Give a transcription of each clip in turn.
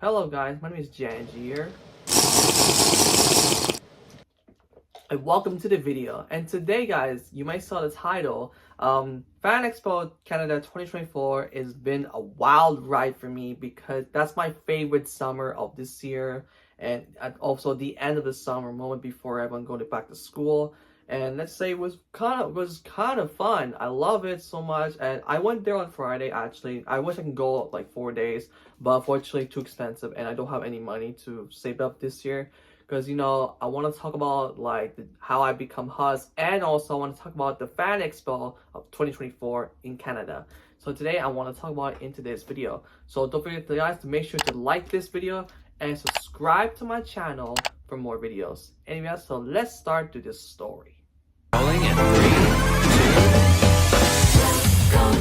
Hello guys, my name is Janji here, and welcome to the video. And today guys, you might saw the title, Fan Expo Canada 2024 has been a wild ride for me because that's my favorite summer of this year, and also the end of the summer, moment before everyone going back to school. And let's say it was kind of fun. I love it so much, and I went there on Friday. Actually, I wish I could go like 4 days, but unfortunately too expensive, and I don't have any money to save up this year. Because I want to talk about like how I become Hus, and also I want to talk about the Fan Expo of 2024 in Canada. So today I want to talk about it in today's video. So don't forget guys to make sure to like this video and subscribe to my channel for more videos. Anyway, so let's start to this story. Rolling in 3,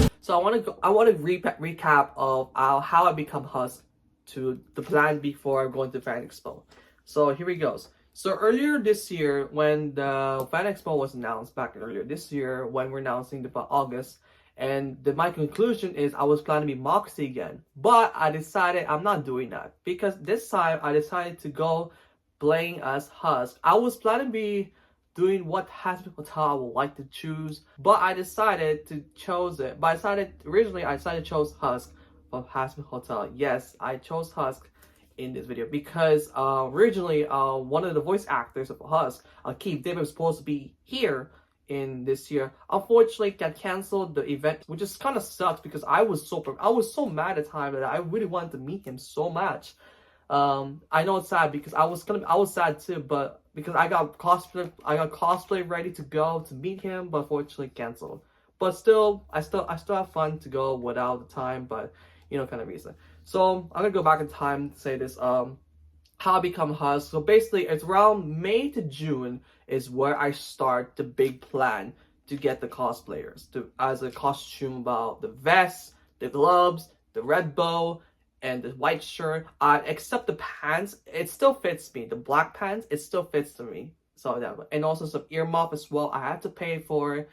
2. So I want to recap of how I become Hus to the plan before going to Fan Expo. So here he goes. So earlier this year, when the Fan Expo was announced back earlier this year, when we're announcing the August, and my conclusion is I was planning to be Moxie again, but I decided I'm not doing that because this time I decided to go playing as Husk. I was planning to be doing what hazbinhotel I would like to choose, but I decided to choose it. But originally I decided to choose Husk from hazbinhotel. Yes, I chose Husk in this video because originally one of the voice actors of Husk, Keith David, was supposed to be here in this year. Unfortunately, got canceled the event, which just kind of sucks because I was so mad at the time that I really wanted to meet him so much. I know it's sad because I was sad too, but because I got cosplay ready to go to meet him, but unfortunately canceled. But still, I still have fun to go without the time, but kind of reason. So I'm gonna go back in time to say this. How I become Husk. So basically, it's around May to June is where I start the big plan to get the cosplayers as a costume about the vest, the gloves, the red bow, and the white shirt. Except the pants, it still fits me. The black pants, it still fits to me. So that, and also some earmuff as well. I had to pay for,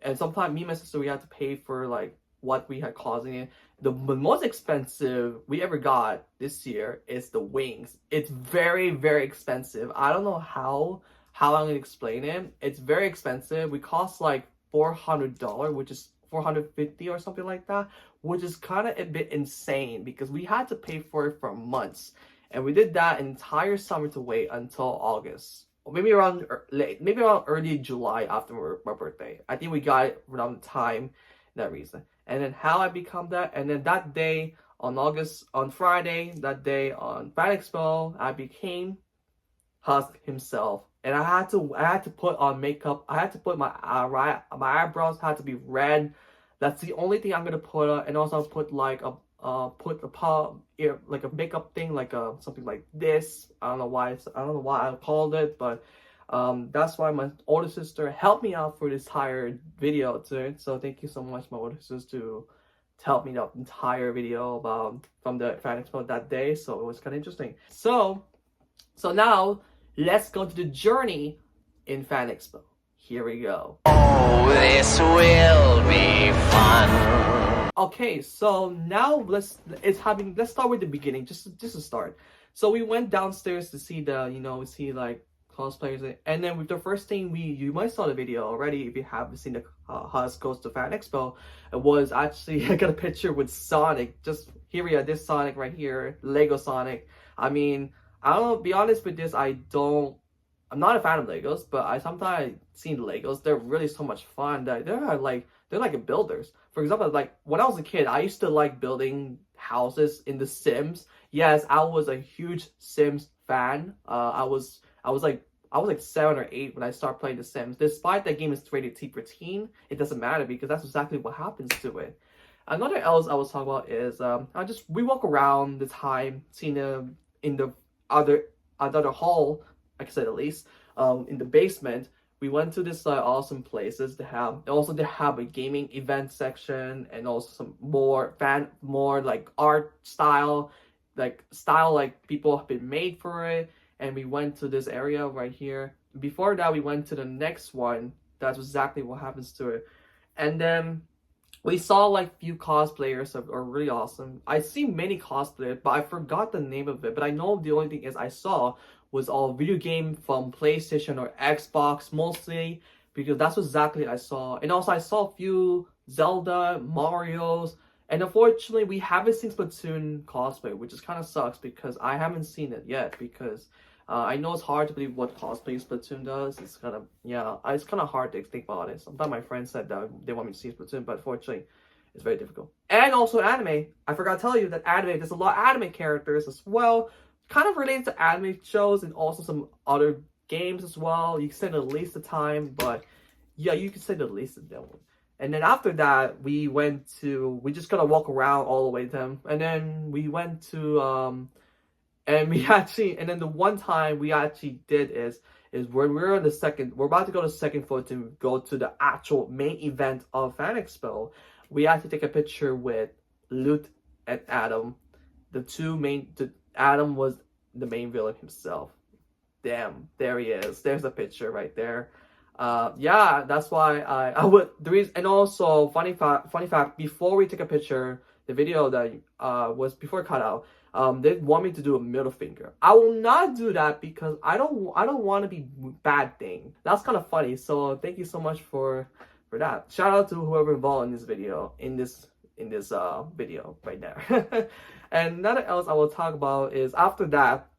and sometimes me and my sister we had to pay for like what we had causing it. The most expensive we ever got this year is the wings. It's very, very expensive. I don't know how I'm gonna explain it. It's very expensive. We cost like $400, which is $450 or something like that, which is kind of a bit insane because we had to pay for it for months, and we did that entire summer to wait until August, or maybe around early July after my birthday. I think we got it around the time, that reason. And then how I become that, and then that day on Friday, that day on Fan Expo, I became Husk himself. And I had to put on makeup. I had to put my eyebrows had to be red. That's the only thing I'm gonna put on, and also put like a like a makeup thing, like something like this. I don't know why I called it, but that's why my older sister helped me out for this entire video too. So thank you so much, my older sister, to help me out the entire video from the Fan Expo that day. So it was kind of interesting. So now let's go to the journey in Fan Expo. Here we go. Oh, this will be fun. Okay, so now let's start with the beginning, just to start. So we went downstairs to see like cosplayers, and then with the first thing you might saw the video already if you haven't seen the Husk goes to Fan Expo. It was actually I got a picture with Sonic. Just here we are, this Sonic right here, Lego Sonic. I mean, I don't know, be honest with this, I'm not a fan of Legos, but I sometimes seen Legos. They're really so much fun. They're like builders. For example, like when I was a kid, I used to like building houses in The Sims. Yes, I was a huge Sims fan. I was like 7 or 8 when I started playing The Sims. Despite that game is rated T for teen, it doesn't matter because that's exactly what happens to it. Another else I was talking about is we walk around the time, seeing them in the other hall, like I said, at least in the basement. We went to this awesome places they have a gaming event section, and also some more like art style like people have been made for it. And we went to this area right here. Before that, we went to the next one. That's exactly what happens to it. And then we saw like few cosplayers that are really awesome. I see many cosplayers, but I forgot the name of it. But I know the only thing is I saw was all video game from PlayStation or Xbox mostly, because that's exactly I saw. And also I saw a few Zelda, Mario's, and unfortunately we haven't seen Splatoon cosplay, which is kind of sucks because I haven't seen it yet because I know it's hard to believe what cosplay Splatoon does. It's kind of, yeah, it's kind of hard to think about it. Sometimes my friends said that they want me to see Splatoon, but fortunately, it's very difficult. And also anime. I forgot to tell you that anime, there's a lot of anime characters as well. Kind of related to anime shows and also some other games as well. You can say the least of time, but yeah, you can say the least of that one. And then after that, we just gotta walk around all the way to them. And then we went to, and then the one time we actually did is when we're about to go to the second floor to go to the actual main event of Fan Expo. We had to take a picture with Lute and Adam. Adam was the main villain himself. Damn, there he is. There's a picture right there. Yeah, that's why I would the reason. And also funny fact, before we take a picture, the video that was before cut out, they want me to do a middle finger. I will not do that because I don't want to be bad thing. That's kind of funny. So thank you so much for that. Shout out to whoever involved in this video, in this video right there. And nothing else I will talk about is after that.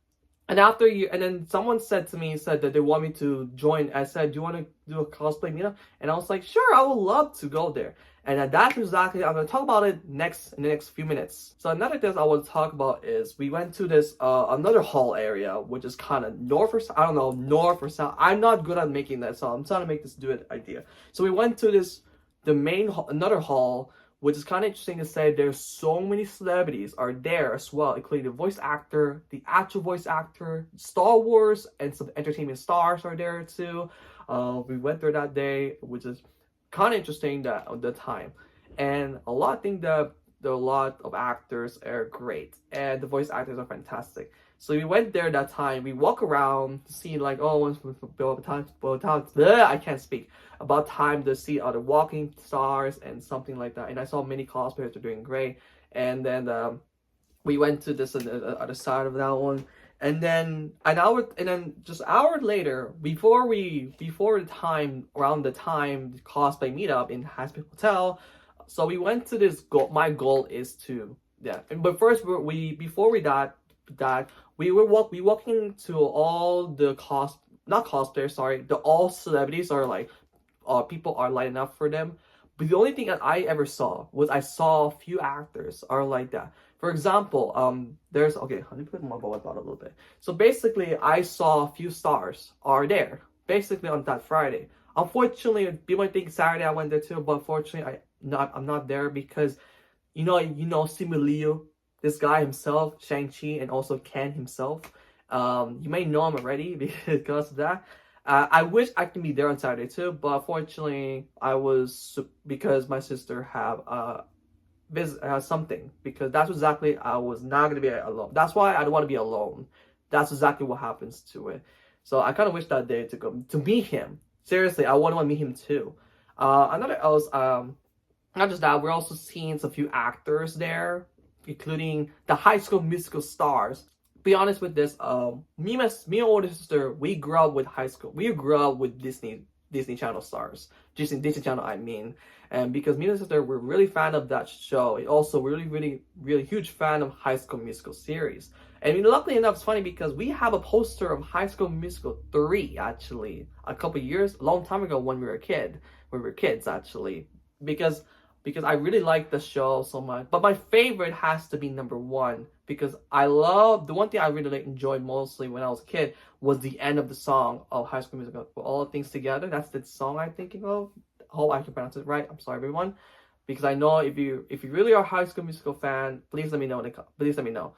And then someone said that they want me to join. I said, do you want to do a cosplay meetup? And I was like, sure, I would love to go there. And that's exactly, I'm going to talk about it in the next few minutes. So another thing I want to talk about is we went to this, another hall area, which is kind of north or south. I'm not good at making that, so I'm trying to make this do it idea. So we went to another hall, which is kind of interesting to say. There's so many celebrities are there as well, including the voice actor, the actual voice actor, Star Wars, and some entertainment stars are there too. We went there that day, which is kind of interesting at the time. And a lot of actors are great, and the voice actors are fantastic. So we went there that time. We walk around to see like, I can't speak. About time to see other walking stars and something like that. And I saw many cosplayers are doing great. And then we went to this other side of that one. And then just an hour later, around the time the cosplay meetup in hazbinhotel. So we went to this goal. My goal is to but first before we were walking to all the not cosplayers, sorry, all celebrities are like, people are lining up for them. But the only thing that I ever saw was I saw a few actors are like that. For example, let me put my bullet out a little bit. So basically, I saw a few stars are there, basically on that Friday. Unfortunately, people might think Saturday I went there too, but unfortunately, I'm not there because, you know, Simu Liu, this guy himself, Shang-Chi, and also Ken himself. You may know him already because of that. I wish I could be there on Saturday too, but unfortunately, because my sister have something, because that's exactly, I was not going to be alone. That's why I don't want to be alone. That's exactly what happens to it. So I kind of wish that day to go to meet him. Seriously, I want to meet him too. Another else, not just that, we're also seeing some few actors there, including the High School Musical stars. Be honest with this, me and my older sister, we grew up with we grew up with Disney Channel stars. Disney Channel, I mean. And because me and my sister were really fan of that show, and also really huge fan of High School Musical series. And luckily enough, it's funny because we have a poster of High School Musical 3 actually a long time ago when we were kids actually, because I really like the show so much. But my favorite has to be number 1, because the one thing I really enjoyed mostly when I was a kid was the end of the song of High School Musical, All Things Together. That's the song I'm thinking of. Hope I can pronounce it right. I'm sorry, everyone, because I know if you really are a High School Musical fan, please let me know. Please let me know.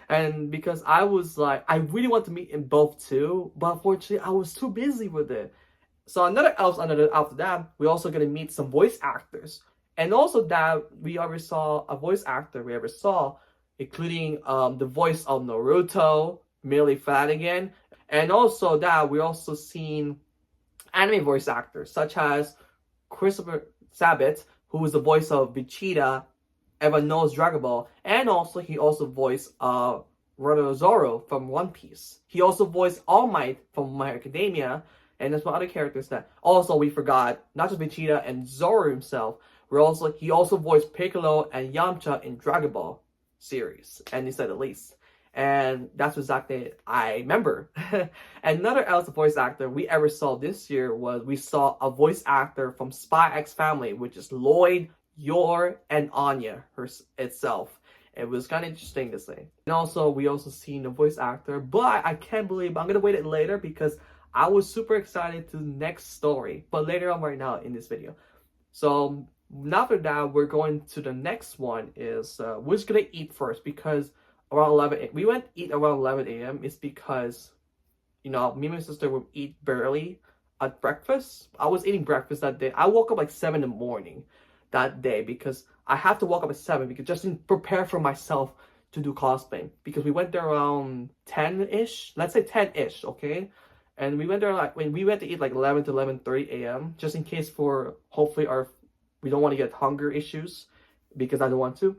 And because I was like, I really want to meet in both too, but unfortunately I was too busy with it. So after that, we're also gonna meet some voice actors, and also that we ever saw a voice actor we ever saw, including the voice of Naruto, Millie Flanagan, and also that we also seen anime voice actors such as Christopher Sabat, who is the voice of Vegeta. Everyone knows Dragon Ball, and also he also voiced Zoro from One Piece. He also voiced All Might from My Academia, and there's some other characters that also we forgot. Not just Vegeta and Zoro himself. He also voiced Piccolo and Yamcha in Dragon Ball series, and he said the least. And that's exactly I remember. Another else voice actor we ever saw this year was we saw a voice actor from Spy X Family, which is Lloyd, Yor, and Anya itself. It was kind of interesting to say. And also, we also seen a voice actor, but I can't believe I'm gonna wait it later because I was super excited to the next story. But later on, right now in this video. So after that, we're going to the next one. Is we're just gonna eat first because around 11, we went to eat around 11 a.m. It's because me and my sister would eat barely at breakfast. I was eating breakfast that day. I woke up like 7 in the morning that day because I have to walk up at 7 because just to prepare for myself to do cosplay, because we went there around 10-ish, let's say 10-ish, okay? And we went there when we went to eat like 11 to 11:30 a.m. just in case for hopefully we don't want to get hunger issues because I don't want to.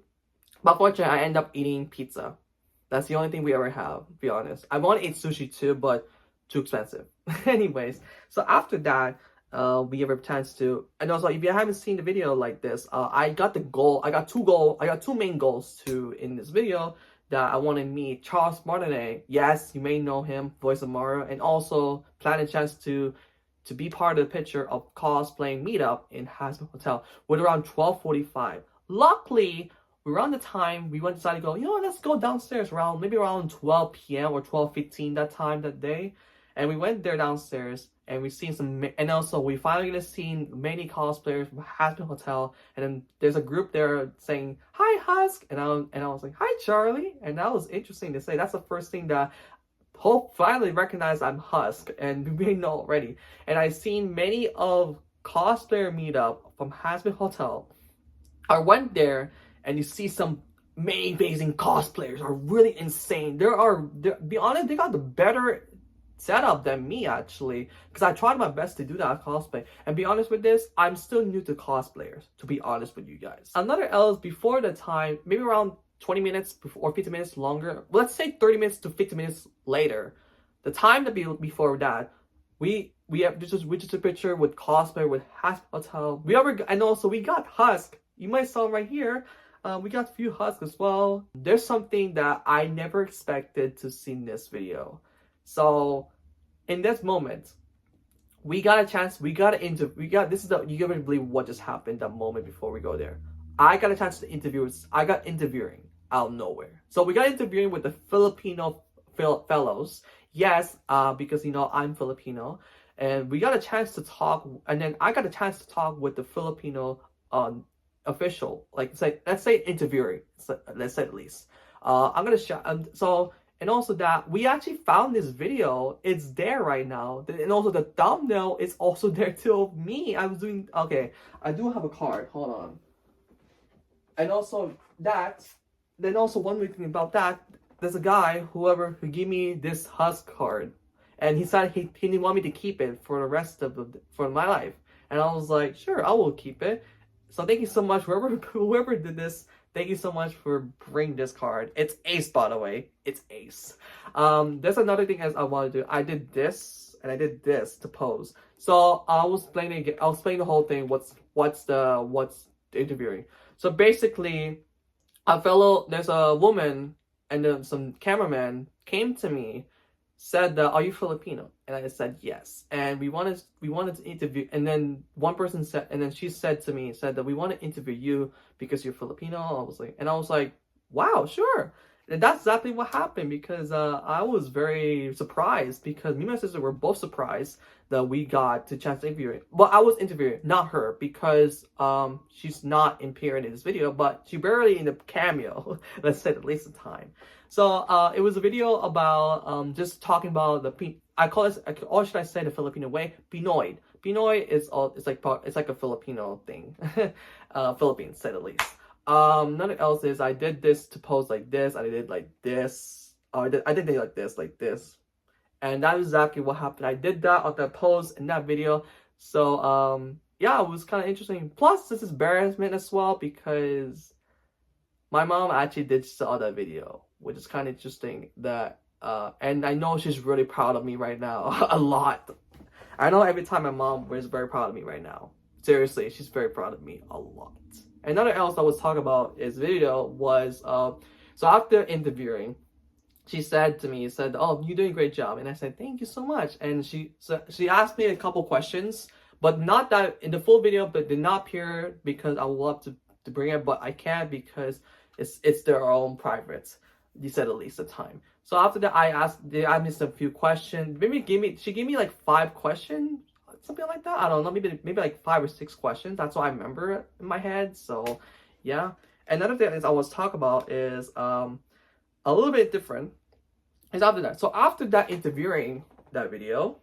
But fortunately, I end up eating pizza. That's the only thing we ever have, to be honest. I want to eat sushi too, but too expensive. Anyways, so after that, we have a chance to, and also if you haven't seen the video like this, I got two main goals in this video that I want to meet Charles Martinet. Yes, you may know him, voice of Mario, and also plan a chance to be part of the picture of cosplaying meetup in hazbinhotel with around 12:45. Luckily, around the time we decided to go, let's go downstairs maybe around 12 p.m. or 12:15 that day. And we went there downstairs and we seen and also we finally seen many cosplayers from hazbinhotel. And then there's a group there saying, "Hi, Husk," and I was like, "Hi, Charlie," and that was interesting to say. That's the first thing that finally recognized I'm Husk, and we may know already. And I've seen many of cosplayer meetup from hazbinhotel. I went there and you see some amazing cosplayers are really insane. Be honest, they got the better setup than me actually, because I tried my best to do that cosplay. And be honest with this, I'm still new to cosplayers, to be honest with you guys. Another else before the time, maybe around 20 minutes or 50 minutes longer, let's say 30 minutes to 50 minutes later, the time that before that, we just a picture with cosplay with hazbinhotel. And also we got Husk. You might saw right here. We got a few Husks as well. There's something that I never expected to see in this video. So in this moment, we got a chance. You gonna believe what just happened that moment before we go there. I got a chance to interview. I got interviewing out of nowhere. So we got interviewing with the Filipino fellows. Yes, because I'm Filipino, and we got a chance to talk. And then I got a chance to talk with the Filipino official, let's say interviewing. Let's say at least. I'm gonna show. And also that we actually found this video. It's there right now. And also the thumbnail is also there too of me. I do have a card. Hold on. And also one weird thing about that, there's a guy, who gave me this Husk card. And he said he didn't want me to keep it for the rest of for my life. And I was like, sure, I will keep it. So thank you so much, whoever did this. Thank you so much for bringing this card. It's Ace, by the way. It's Ace. There's another thing as I want to do. I did this and I did this to pose. So I was explaining the whole thing. What's the interviewing. So basically, there's a woman and then some cameraman came to me, said, "Are you Filipino?" And I said yes. And we wanted to interview. And then one person said, and then she said that we want to interview you because you're Filipino. I was like, wow, sure. And that's exactly what happened, because I was very surprised, because me and my sister were both surprised that we got the chance to interview her. Well, I was interviewing, not her, because she's not appearing in this video, but she barely in the cameo, let's say at least the time. So it was a video about just talking about I call it, or should I say the Filipino way, Pinoy. Pinoy is like a Filipino thing, Philippines, said at least. Nothing else is I did this to pose like this. I did like this. I did things like this, and that is exactly what happened. I did that on that pose in that video. So yeah, it was kind of interesting. Plus, this is embarrassment as well because my mom actually did saw that video, which is kind of interesting. That and I know she's really proud of me right now a lot. I know every time my mom was very proud of me right now. Seriously, she's very proud of me a lot. Another else I was talking about is video was so after interviewing, she said to me, said, "Oh, you're doing a great job," and I said, "Thank you so much." And she asked me a couple questions, but not that in the full video, but did not appear because I would love to bring it, but I can't because it's their own private. You said at least the time. So after that, they asked me a few questions. She gave me like 5 questions, something like that. I don't know, maybe like 5 or 6 questions. That's what I remember in my head. So yeah. Another thing is I was talking about is a little bit different is after that. So after that interviewing that video,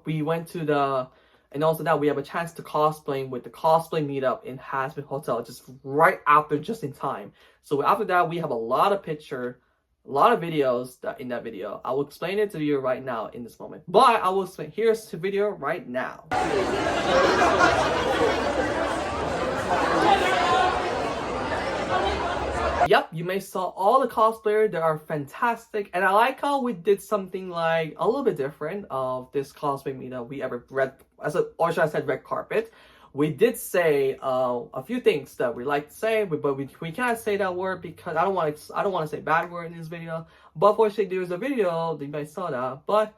we went to the and also that we have a chance to cosplay with the cosplay meetup in hazbinhotel just right after, just in time. So after that, we have a lot of videos that in that video. I will explain it to you right now in this moment. But I will explain. Here's the video right now. Yep, you may saw all the cosplayers. They are fantastic, and I like how we did something like a little bit different of this cosplay meetup we ever read, or should I say red carpet. We did say a few things that we like to say, but we can't say that word because I don't want to say bad word in this video. But fortunately, there's a video you guys saw that, but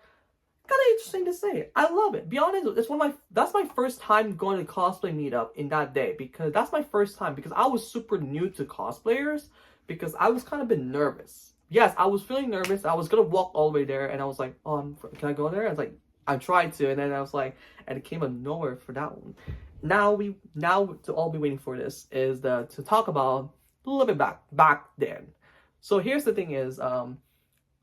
kind of interesting to say. I love it. Be honest, that's my first time going to cosplay meetup in that day because that's my first time because I was super new to cosplayers because I was kind of a bit nervous. Yes, I was feeling nervous. I was gonna walk all the way there and I was like, oh, can I go there? I was like, I tried to, and then I was like, and it came out of nowhere for that one. Now to all be waiting for this is to talk about a little bit back then. So here's the thing is, oh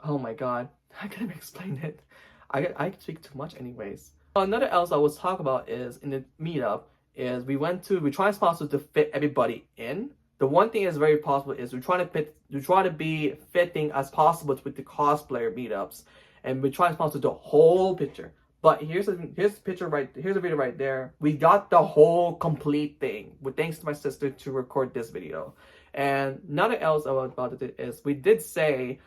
my god, I can't even explain it. I speak too much anyways. Another else I was talking about is in the meetup is we try as possible to fit everybody in. The one thing that's very possible is we try to be fitting as possible with the cosplayer meetups, and we try as possible to do the whole picture. But here's the picture here's the video right there. We got the whole complete thing with thanks to my sister to record this video. And another else about it is we did say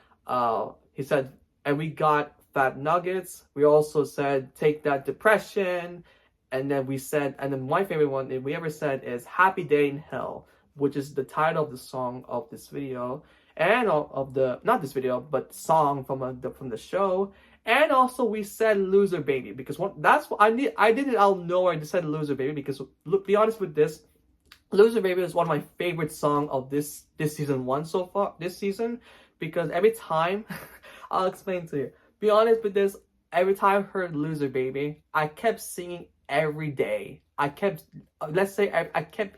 he said, and we got fat nuggets. We also said take that depression, and then we said, and then my favorite one that we ever said is happy day in hell, which is the title of the song of this video, and of the not this video but song from the show. And also we said loser baby because that's what I did it out of nowhere. I just said loser baby because look, be honest with this, loser baby is one of my favorite songs of this season 1 so far this season, because every time I'll explain to you. Be honest with this, every time I heard loser baby, I kept singing every day. I kept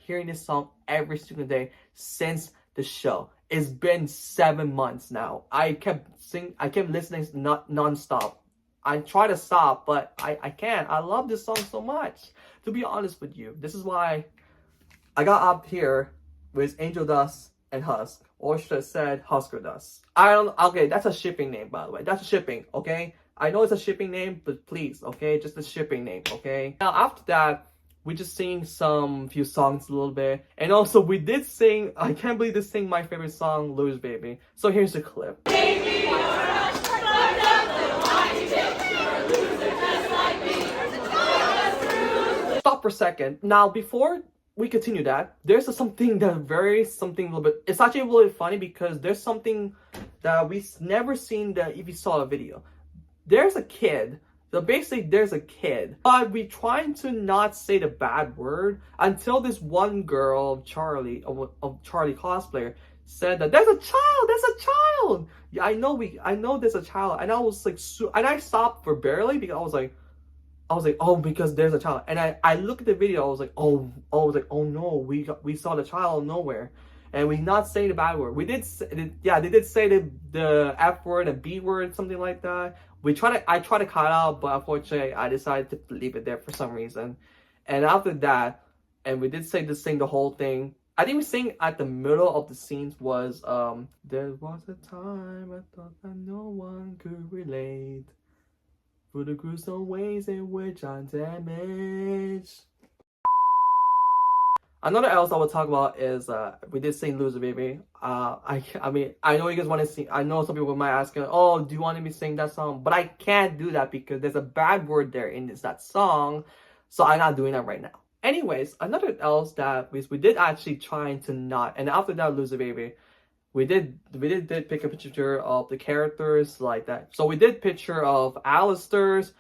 hearing this song every single day since the show. It's been 7 months now. I kept listening non-stop. I try to stop, but I can't. I love this song so much. To be honest with you, this is why I got up here with Angel Dust and Husk, or should I said Husker Dust. Okay, that's a shipping name, by the way. That's a shipping, okay? I know it's a shipping name, but please, okay? Just a shipping name, okay? Now, after that, we just sing few songs a little bit. And also, we did sing, I can't believe this sing my favorite song, Lose Baby. So here's the clip. Stop for a second. Now, before we continue that, there's something a little bit, it's actually really funny because there's something that we've never seen that if you saw a video. There's a kid, so basically there's a kid, but we trying to not say the bad word until this one girl, Charlie cosplayer, said that there's a child. Yeah, I know there's a child, and I was like, and I stopped for barely because I was like, oh, because there's a child. And I looked at the video, I was like, oh no, we saw the child nowhere. And we not saying the bad word. They did say the F word and B word, something like that. I tried to cut out, but unfortunately I decided to leave it there for some reason. And after that, and we did sing the whole thing. I think we sing at the middle of the scenes was there was a time I thought that no one could relate. for the gruesome ways in which I'm damaged. Another else I would talk about is we did sing "Loser Baby." I mean I know you guys want to sing. I know some people might ask, "Oh, do you want me to sing that song?" But I can't do that because there's a bad word there in that song, so I'm not doing that right now. Anyways, another else that we did actually trying to not, and after that "Loser Baby," we did pick a picture of the characters like that. So we did picture of Alistair's.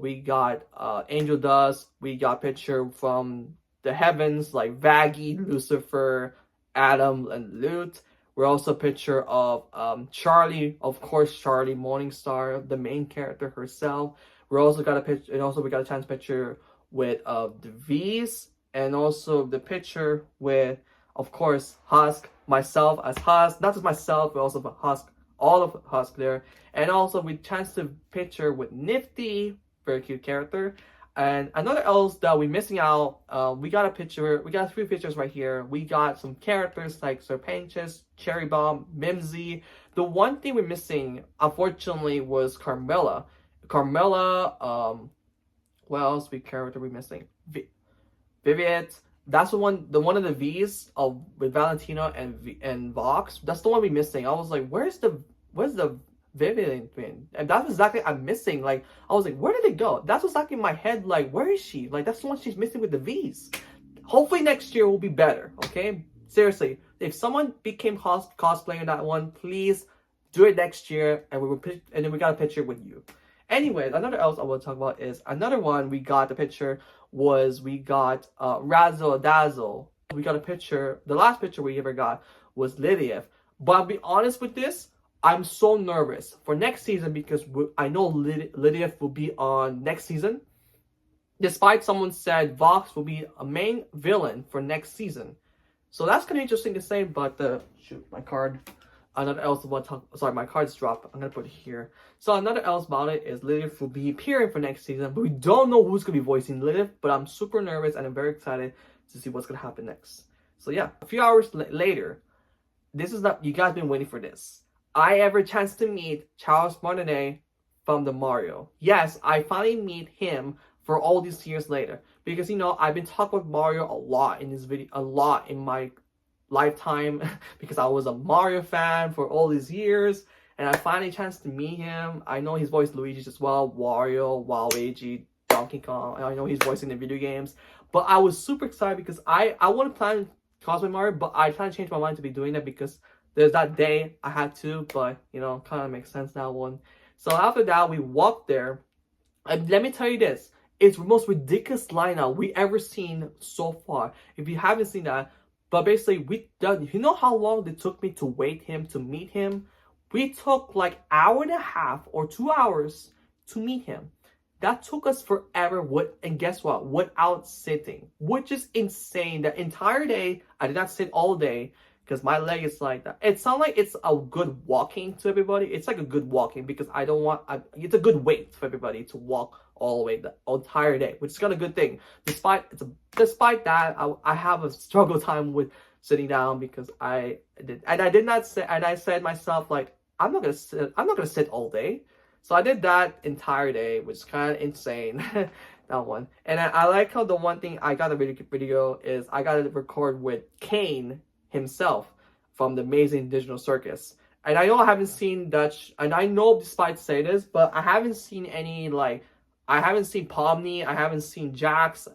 We got Angel Dust. We got picture from the heavens like Vaggie, Lucifer, Adam, and Lute. We're also picture of Charlie, of course, Charlie Morningstar, the main character herself. We also got a picture, and also we got a chance picture with the V's, and also the picture with, of course, Husk, myself as Husk, not just myself, but also Husk, all of Husk there, and also we chance to picture with Nifty, very cute character. And another else that we're missing out, we got a picture, we got 3 pictures right here. We got some characters like Serpentius, Cherry Bomb, Mimsy. The one thing we're missing, unfortunately, was Carmela. Carmela, what else character we missing? Viviet. That's the one of the V's of with Valentino and Vox. That's the one we're missing. I was like, where's the Vivian thing? And that's exactly I'm missing. Like I was like, where did it go? That's exactly in my head. Like, where is she? Like that's the one she's missing with the V's. Hopefully next year will be better. Okay, seriously, if someone became cosplaying that one, please do it next year, and and then we got a picture with you. Anyway, another else I want to talk about is another one we got the picture was we got Razzle Dazzle. We got a picture. The last picture we ever got was Lydia. But I'll be honest with this. I'm so nervous for next season because I know Lydia will be on next season. Despite someone said Vox will be a main villain for next season. So that's kind of interesting to say, but shoot, my card. Another else about sorry, my cards dropped. I'm gonna put it here. So another else about it is Lilith will be appearing for next season, but we don't know who's gonna be voicing Lilith. But I'm super nervous and I'm very excited to see what's gonna happen next. So yeah, a few hours later, this is not you guys been waiting for this. I ever chance to meet Charles Martinet from the Mario. Yes, I finally meet him for all these years later because I've been talking with Mario a lot in this video, a lot in my lifetime because I was a Mario fan for all these years, and I finally chance to meet him. I know he's voiced Luigi's as well, Wario, Waluigi, Donkey Kong. I know he's voicing the video games, but I was super excited because I want to plan cosplay Mario, but I kind of changed my mind to be doing that because there's that day I had to, but kind of makes sense now one. So after that, we walked there, and let me tell you this: it's the most ridiculous lineup we ever seen so far. If you haven't seen that. But basically, you know how long it took me to meet him? We took like hour and a half or 2 hours to meet him. That took us forever. And guess what? Without sitting, which is insane. The entire day, I did not sit all day because my leg is like that. It sounds like it's a good walking to everybody. It's like a good walking because it's a good wait for everybody to walk all the way the entire day, which is kind of a good thing. Despite that, I have a struggle time with sitting down because I said myself like I'm not gonna sit all day. So I did that entire day, which is kind of insane. That one. And I like how the one thing I got a video is I got to record with Kane himself from the Amazing Digital Circus. And I know I haven't seen Dutch, and I know despite say this, but I haven't seen any I haven't seen Pomni, I haven't seen Jax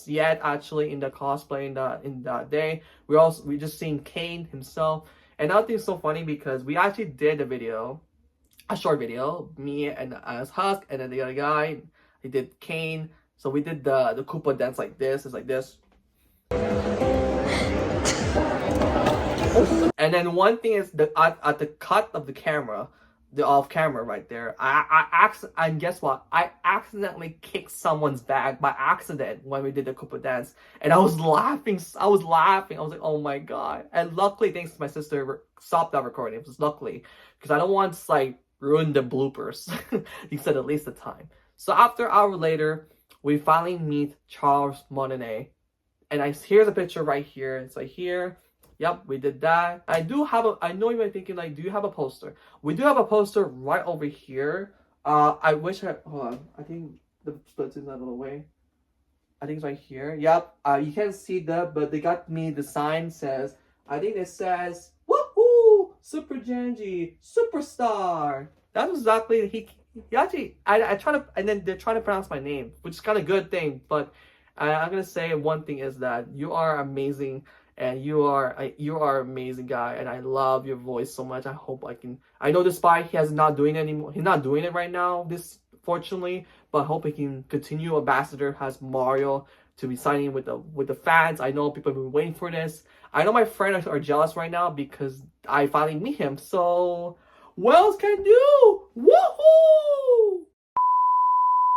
yet actually in the cosplay in that day. We just seen Kane himself. And I think it's so funny because we actually did a short video, me and as Husk, and then the other guy, he did Kane. So we did the Koopa dance like this. It's like this. And then one thing is at the cut of the camera, the off camera right there, and guess what? I accidentally kicked someone's bag by accident when we did the Koopa dance, and I was laughing. I was like, oh my god! And luckily, thanks to my sister, stopped that recording. It was luckily because I don't want to ruin the bloopers. He said at least the time. So after an hour later, we finally meet Charles Martinet, and here's a picture right here. It's like here. Yep, we did that. I know you might be thinking do you have a poster? We do have a poster right over here. I wish I hold on. I think the split is out of the way. I think it's right here. Yep. You can't see that, but they got me. The sign says. I think it says "Woohoo! Super Genji, Superstar." That's exactly he actually. I try to, and then they're trying to pronounce my name, which is kind of good thing. But I'm gonna say one thing is that you are amazing, and you are an amazing guy, and I love your voice so much. I hope I can. I know despite he has not doing it anymore. He's not doing it right now. This fortunately, but I hope he can continue. Ambassador has Mario to be signing with the fans. I know people have been waiting for this. I know my friends are jealous right now because I finally meet him. So what else can I do? Woohoo!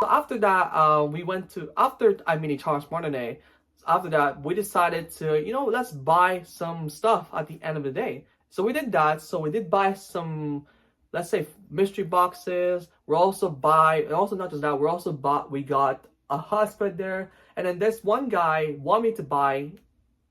So after that, we went to after I mean Charles Martinet. After that, we decided to let's buy some stuff at the end of the day. So we did that. So we did buy some, let's say, mystery boxes. We're also not just that. We got a husband there, and then this one guy wanted me to buy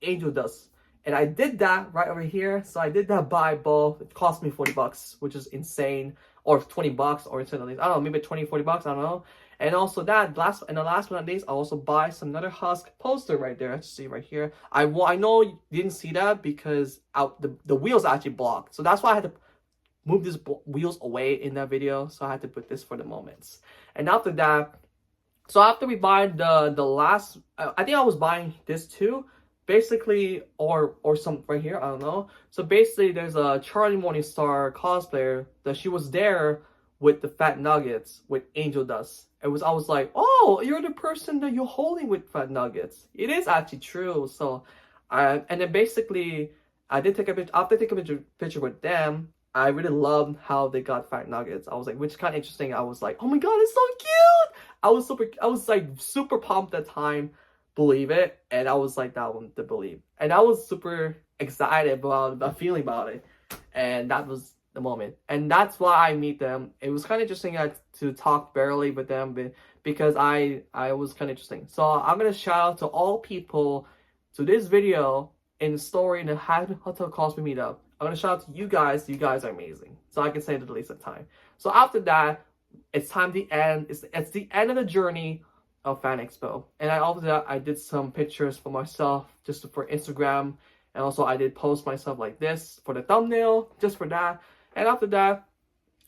angel dust. And I did that right over here. So I did that buy both. It cost me $40, which is insane. Or $20 or something. I don't know, maybe $40 I don't know. And also the last but not least, I also buy some another Husk poster right there. Let's see right here. I know you didn't see that because the wheels are actually blocked. So that's why I had to move these wheels away in that video. So I had to put this for the moments. And after that, so after we buy the last, I think I was buying this too. Basically, or some right here, I don't know. So basically, there's a Charlie Morningstar cosplayer that she was there with the Fat Nuggets with Angel Dust. I was like, oh, you're the person that you're holding with Fat Nuggets. It is actually true. So, and then basically, I did take a picture. After taking a picture with them, I really loved how they got Fat Nuggets. I was like, which is kind of interesting. I was like, oh my god, it's so cute. I was like super pumped that time. Believe it, and I was like that one to believe, and I was super excited about feeling about it, and that was the moment, and that's why I meet them. It was kind of interesting to talk barely with them, because I was kind of interesting. So I'm gonna shout out to all people to this video in the story in the Hotel Cosplay Meetup. I'm gonna shout out to you guys. You guys are amazing. So I can say it at the least of time. So after that, it's time to end. It's the end of the journey of Fan Expo, and I did some pictures for myself just for Instagram, and also I did post myself like this for the thumbnail just for that. And after that,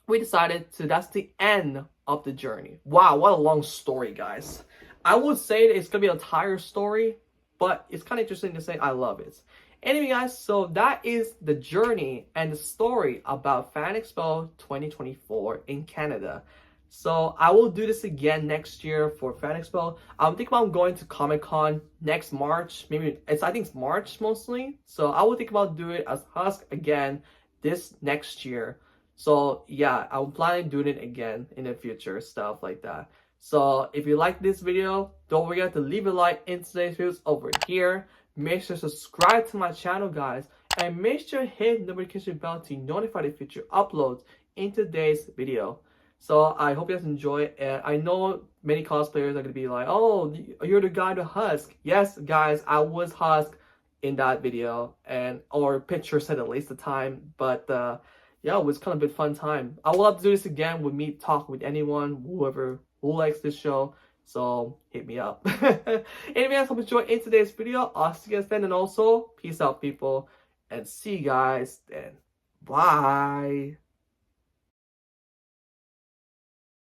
we decided that's the end of the journey. Wow, what a long story, guys. I would say that it's gonna be an entire story, but it's kind of interesting to say I love it. Anyway, guys, so that is the journey and the story about Fan Expo 2024 in Canada. So I will do this again next year for Fan Expo. I'm thinking about going to Comic-Con next March. Maybe I think it's March mostly. So I will think about doing it as Husk again this next year. So yeah, I'm planning on doing it again in the future, stuff like that. So if you like this video, don't forget to leave a like in today's videos over here. Make sure to subscribe to my channel, guys, and make sure to hit the notification bell to be notified of future uploads in today's video. So I hope you guys enjoy it. And I know many cosplayers are going to be like, oh, you're the guy to Husk. Yes, guys, I was Husk in that video, and or picture said at least the time. But yeah, it was kind of a fun time. I will have to do this again with me talk with anyone, who likes this show. So hit me up. Anyway, guys, hope you enjoyed in today's video. I'll see you guys then, and also peace out, people, and see you guys then. Bye.